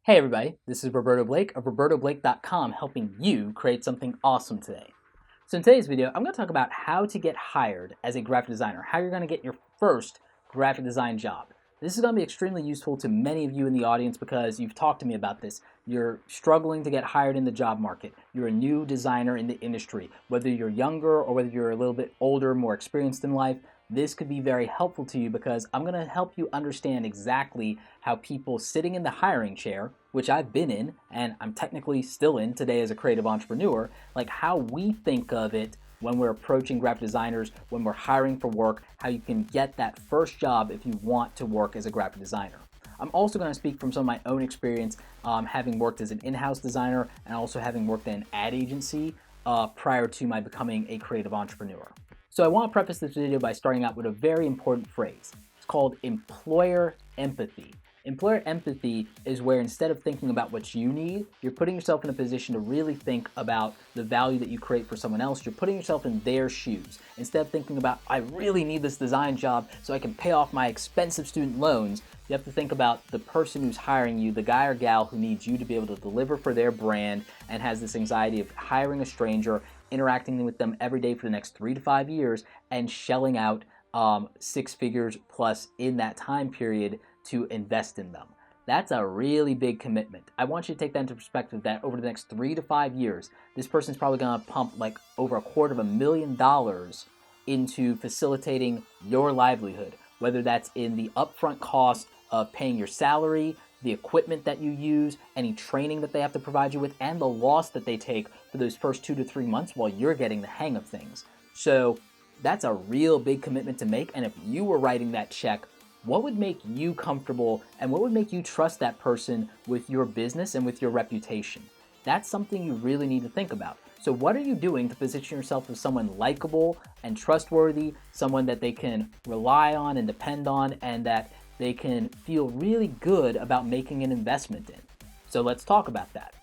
Hey everybody, this is Roberto Blake of robertoblake.com helping you create something awesome today. So in today's video, I'm going to talk about how to get hired as a graphic designer, how you're going to get your first graphic design job. This is going to be extremely useful to many of you in the audience because you've talked to me about this. You're struggling to get hired in the job market. You're a new designer in the industry. Whether you're younger or whether you're a little bit older, more experienced in life, this could be very helpful to you because I'm going to help you understand exactly how people sitting in the hiring chair, which I've been in and I'm technically still in today as a creative entrepreneur, like how we think of it when we're approaching graphic designers, when we're hiring for work, how you can get that first job if you want to work as a graphic designer. I'm also going to speak from some of my own experience, having worked as an in-house designer and also having worked in an ad agency prior to my becoming a creative entrepreneur. So I want to preface this video by starting out with a very important phrase. It's called employer empathy. Employer empathy is where instead of thinking about what you need, you're putting yourself in a position to really think about the value that you create for someone else. You're putting yourself in their shoes. Instead of thinking about, I really need this design job so I can pay off my expensive student loans, you have to think about the person who's hiring you, the guy or gal who needs you to be able to deliver for their brand and has this anxiety of hiring a stranger, interacting with them every day for the next 3 to 5 years, and shelling out 6 figures plus in that time period to invest in them. That's a really big commitment. I want you to take that into perspective that over the next 3 to 5 years, this person's probably gonna pump like over $250,000 into facilitating your livelihood, whether that's in the upfront cost of paying your salary, the equipment that you use, any training that they have to provide you with, and the loss that they take for those first 2 to 3 months while you're getting the hang of things. So that's a real big commitment to make, and if you were writing that check, what would make you comfortable and what would make you trust that person with your business and with your reputation? That's something you really need to think about. So what are you doing to position yourself as someone likable and trustworthy, someone that they can rely on and depend on, and that they can feel really good about making an investment in? So let's talk about that.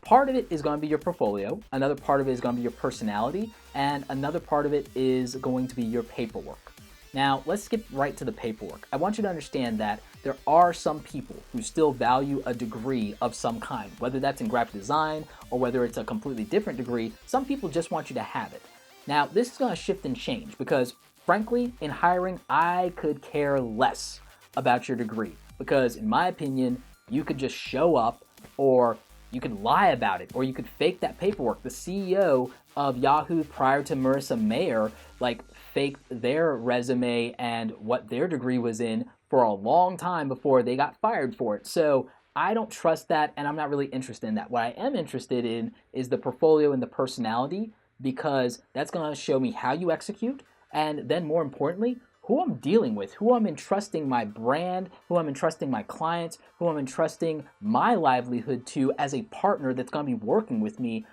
Part of it is going to be your portfolio, another part of it is going to be your personality, and another part of it is going to be your paperwork. Now, let's skip right to the paperwork. I want you to understand that there are some people who still value a degree of some kind, whether that's in graphic design or whether it's a completely different degree. Some people just want you to have it. Now, this is going to shift and change because, frankly, in hiring, I could care less about your degree because, in my opinion, you could just show up, or you could lie about it, or you could fake that paperwork. The CEO of Yahoo prior to Marissa Mayer faked their resume and what their degree was in for a long time before they got fired for it. So I don't trust that, and I'm not really interested in that. What I am interested in is the portfolio and the personality, because that's going to show me how you execute, and then more importantly, who I'm dealing with, who I'm entrusting my brand, who I'm entrusting my clients, who I'm entrusting my livelihood to as a partner that's going to be working with me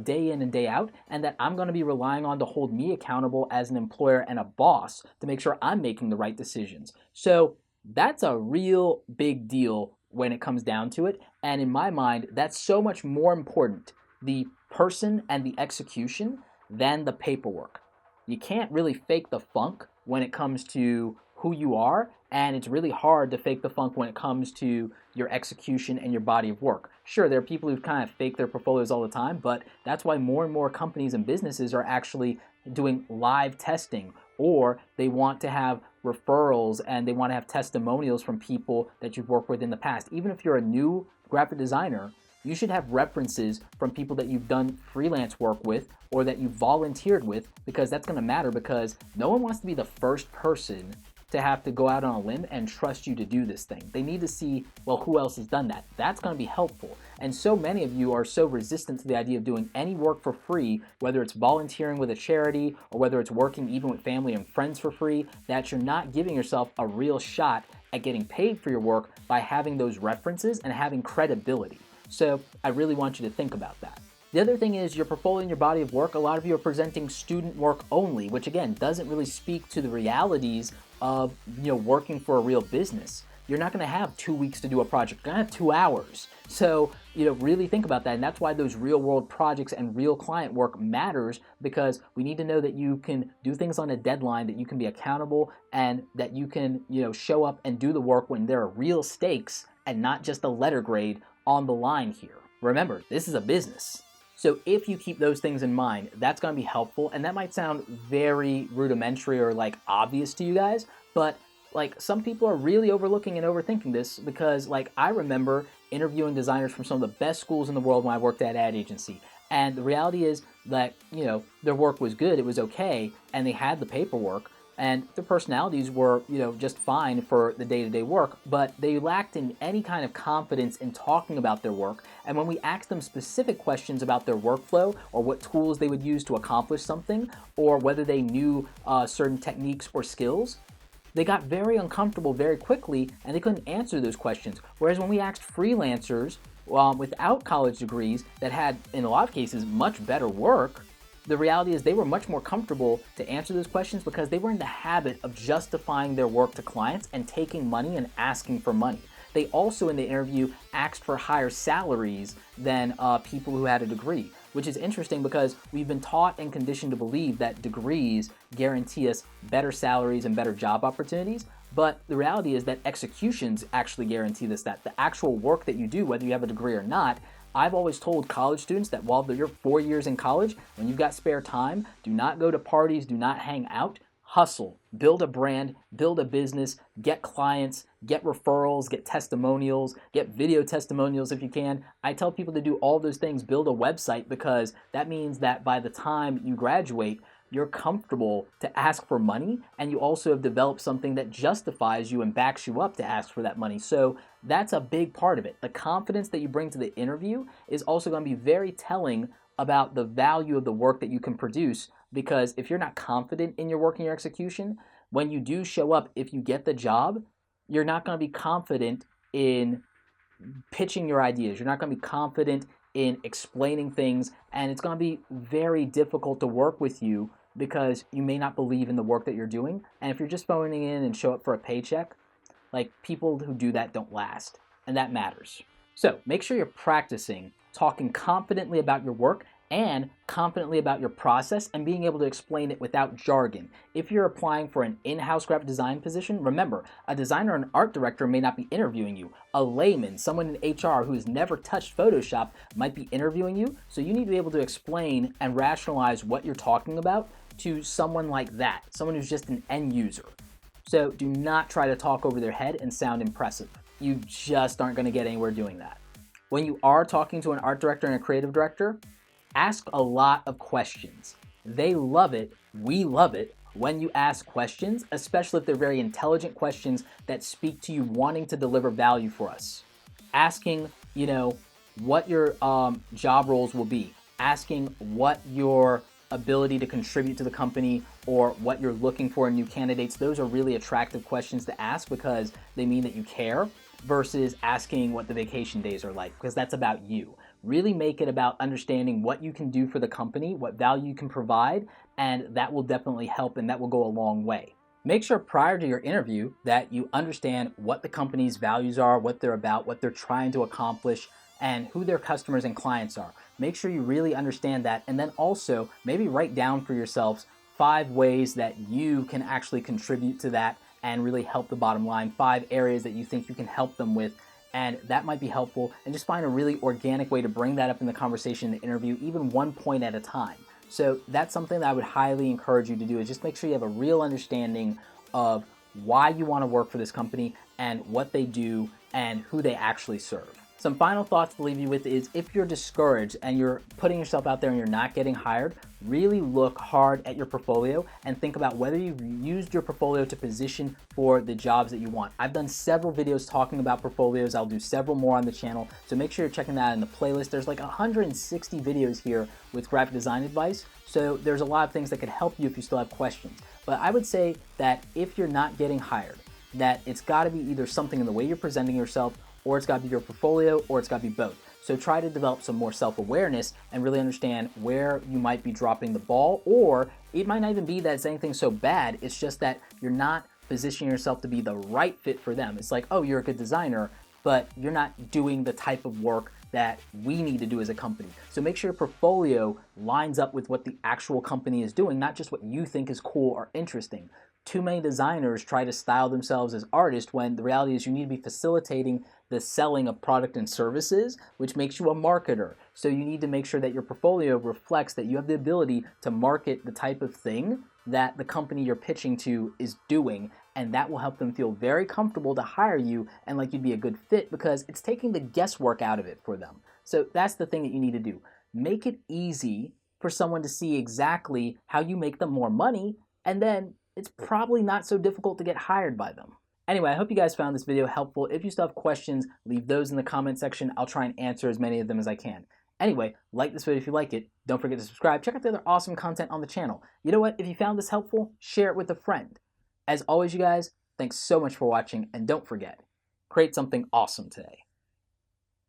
day in and day out, and that I'm going to be relying on to hold me accountable as an employer and a boss to make sure I'm making the right decisions. So that's a real big deal when it comes down to it. And in my mind, that's so much more important, the person and the execution, than the paperwork. You can't really fake the funk when it comes to who you are, and it's really hard to fake the funk when it comes to your execution and your body of work. Sure, there are people who kind of fake their portfolios all the time, but that's why more and more companies and businesses are actually doing live testing, or they want to have referrals and they want to have testimonials from people that you've worked with in the past. Even if you're a new graphic designer, you should have references from people that you've done freelance work with or that you've volunteered with, because that's going to matter, because no one wants to be the first person to have to go out on a limb and trust you to do this thing. They need to see, well, who else has done that? That's going to be helpful. And so many of you are so resistant to the idea of doing any work for free, whether it's volunteering with a charity or whether it's working even with family and friends for free, that you're not giving yourself a real shot at getting paid for your work by having those references and having credibility. So I really want you to think about that. The other thing is your portfolio and your body of work. A lot of you are presenting student work only, which again doesn't really speak to the realities of working for a real business. You're not going to have 2 weeks to do a project. You're going to have 2 hours. So really think about that, and that's why those real world projects and real client work matters, because we need to know that you can do things on a deadline, that you can be accountable, and that you can show up and do the work when there are real stakes and not just a letter grade on the line here. Remember, this is a business. So if you keep those things in mind, that's going to be helpful. And that might sound very rudimentary or like obvious to you guys, but like some people are really overlooking and overthinking this, because like I remember interviewing designers from some of the best schools in the world when I worked at ad agency. And the reality is that, you know, their work was good, it was okay, and they had the paperwork, and their personalities were, you know, just fine for the day-to-day work, but they lacked in any kind of confidence in talking about their work. And when we asked them specific questions about their workflow, or what tools they would use to accomplish something, or whether they knew certain techniques or skills, they got very uncomfortable very quickly, and they couldn't answer those questions. Whereas when we asked freelancers without college degrees that had, in a lot of cases, much better work, the reality is they were much more comfortable to answer those questions because they were in the habit of justifying their work to clients and taking money and asking for money. They also, in the interview, asked for higher salaries than people who had a degree, which is interesting because we've been taught and conditioned to believe that degrees guarantee us better salaries and better job opportunities. But the reality is that executions actually guarantee this, that the actual work that you do, whether you have a degree or not. I've always told college students that while you're 4 years in college, when you've got spare time, do not go to parties, do not hang out, hustle, build a brand, build a business, get clients, get referrals, get testimonials, get video testimonials if you can. I tell people to do all those things, build a website, because that means that by the time you graduate, you're comfortable to ask for money, and you also have developed something that justifies you and backs you up to ask for that money. So that's a big part of it. The confidence that you bring to the interview is also going to be very telling about the value of the work that you can produce, because if you're not confident in your work and your execution, when you do show up, if you get the job, you're not going to be confident in pitching your ideas. You're not going to be confident in explaining things, and it's going to be very difficult to work with you because you may not believe in the work that you're doing. And if you're just phoning in and show up for a paycheck, like, people who do that don't last, and that matters. So make sure you're practicing talking confidently about your work and confidently about your process and being able to explain it without jargon. If you're applying for an in-house graphic design position, remember, a designer or an art director may not be interviewing you. A layman, someone in HR who has never touched Photoshop, might be interviewing you, so you need to be able to explain and rationalize what you're talking about to someone like that, someone who's just an end user. So do not try to talk over their head and sound impressive. You just aren't going to get anywhere doing that. When you are talking to an art director and a creative director, ask a lot of questions. They love it, we love it, when you ask questions, especially if they're very intelligent questions that speak to you wanting to deliver value for us. Asking, you know, what your job roles will be. Asking what your ability to contribute to the company or what you're looking for in new candidates. Those are really attractive questions to ask because they mean that you care, versus asking what the vacation days are like, because that's about you. Really make it about understanding what you can do for the company, what value you can provide, and that will definitely help, and that will go a long way. Make sure prior to your interview that you understand what the company's values are, what they're about, what they're trying to accomplish, and who their customers and clients are. Make sure you really understand that, and then also maybe write down for yourselves 5 ways that you can actually contribute to that and really help the bottom line, 5 areas that you think you can help them with, and that might be helpful. And just find a really organic way to bring that up in the conversation, in the interview, even one point at a time. So that's something that I would highly encourage you to do, is just make sure you have a real understanding of why you want to work for this company and what they do and who they actually serve. Some final thoughts to leave you with is, if you're discouraged and you're putting yourself out there and you're not getting hired, really look hard at your portfolio and think about whether you've used your portfolio to position for the jobs that you want. I've done several videos talking about portfolios. I'll do several more on the channel, so make sure you're checking that out in the playlist. There's like 160 videos here with graphic design advice, so there's a lot of things that could help you if you still have questions. But I would say that if you're not getting hired, that it's got to be either something in the way you're presenting yourself, or it's got to be your portfolio, or it's got to be both. So try to develop some more self-awareness and really understand where you might be dropping the ball, or it might not even be that it's anything so bad. It's just that you're not positioning yourself to be the right fit for them. It's like, oh, you're a good designer, but you're not doing the type of work that we need to do as a company. So make sure your portfolio lines up with what the actual company is doing, not just what you think is cool or interesting. too many designers try to style themselves as artists when the reality is you need to be facilitating the selling of product and services, which makes you a marketer. So you need to make sure that your portfolio reflects that you have the ability to market the type of thing that the company you're pitching to is doing, and that will help them feel very comfortable to hire you and like you'd be a good fit because it's taking the guesswork out of it for them. So that's the thing that you need to do. Make it easy for someone to see exactly how you make them more money, and then it's probably not so difficult to get hired by them. Anyway, I hope you guys found this video helpful. If you still have questions, leave those in the comment section. I'll try and answer as many of them as I can. Anyway, like this video if you like it. Don't forget to subscribe. Check out the other awesome content on the channel. You know what? If you found this helpful, share it with a friend. As always, you guys, thanks so much for watching, and don't forget, create something awesome today.